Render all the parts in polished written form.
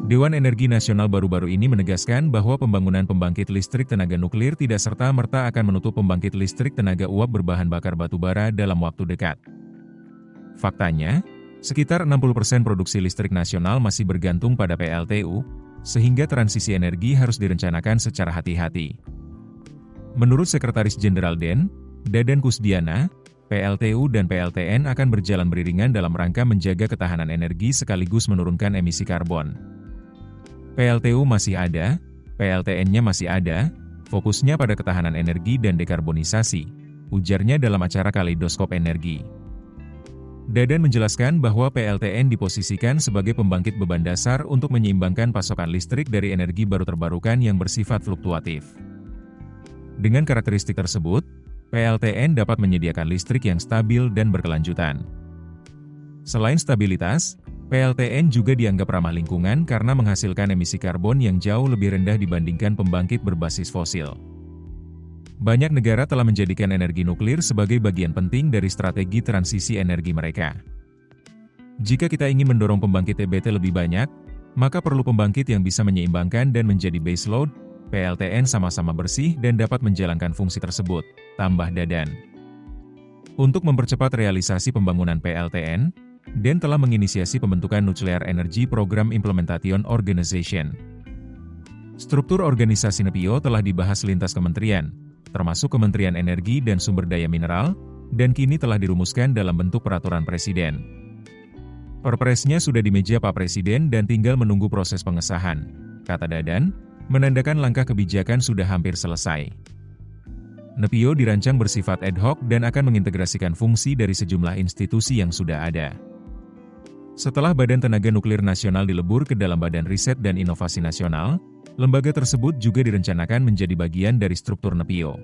Dewan Energi Nasional baru-baru ini menegaskan bahwa pembangunan pembangkit listrik tenaga nuklir tidak serta-merta akan menutup pembangkit listrik tenaga uap berbahan bakar batubara dalam waktu dekat. Faktanya, sekitar 60% produksi listrik nasional masih bergantung pada PLTU, sehingga transisi energi harus direncanakan secara hati-hati. Menurut Sekretaris Jenderal Dadan Kusdiana, PLTU dan PLTN akan berjalan beriringan dalam rangka menjaga ketahanan energi sekaligus menurunkan emisi karbon. PLTU masih ada, PLTN-nya masih ada, fokusnya pada ketahanan energi dan dekarbonisasi, ujarnya dalam acara Kaleidoskop Energi. Dadan menjelaskan bahwa PLTN diposisikan sebagai pembangkit beban dasar untuk menyeimbangkan pasokan listrik dari energi baru terbarukan yang bersifat fluktuatif. Dengan karakteristik tersebut, PLTN dapat menyediakan listrik yang stabil dan berkelanjutan. Selain stabilitas, PLTN juga dianggap ramah lingkungan karena menghasilkan emisi karbon yang jauh lebih rendah dibandingkan pembangkit berbasis fosil. Banyak negara telah menjadikan energi nuklir sebagai bagian penting dari strategi transisi energi mereka. Jika kita ingin mendorong pembangkit EBT lebih banyak, maka perlu pembangkit yang bisa menyeimbangkan dan menjadi base load. PLTN sama-sama bersih dan dapat menjalankan fungsi tersebut, tambah Dadan. Untuk mempercepat realisasi pembangunan PLTN, DEN telah menginisiasi pembentukan Nuclear Energy Program Implementation Organization. Struktur organisasi NEPIO telah dibahas lintas kementerian, termasuk Kementerian Energi dan Sumber Daya Mineral, dan kini telah dirumuskan dalam bentuk peraturan Presiden. Perpresnya sudah di meja Pak Presiden dan tinggal menunggu proses pengesahan, kata Dadan, menandakan langkah kebijakan sudah hampir selesai. NEPIO dirancang bersifat ad hoc dan akan mengintegrasikan fungsi dari sejumlah institusi yang sudah ada. Setelah Badan Tenaga Nuklir Nasional dilebur ke dalam Badan Riset dan Inovasi Nasional, lembaga tersebut juga direncanakan menjadi bagian dari struktur NEPIO.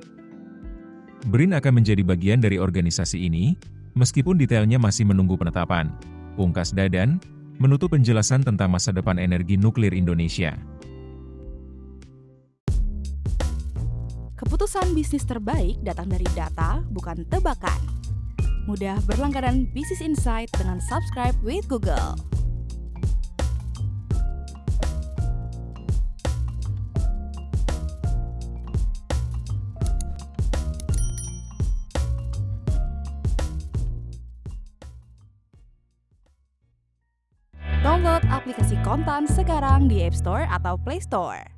BRIN akan menjadi bagian dari organisasi ini, meskipun detailnya masih menunggu penetapan, pungkas Dadan, menutup penjelasan tentang masa depan energi nuklir Indonesia. Keputusan bisnis terbaik datang dari data, bukan tebakan. Mudah berlangganan Business Insight dengan subscribe with Google. Download aplikasi Kontan sekarang di App Store atau Play Store.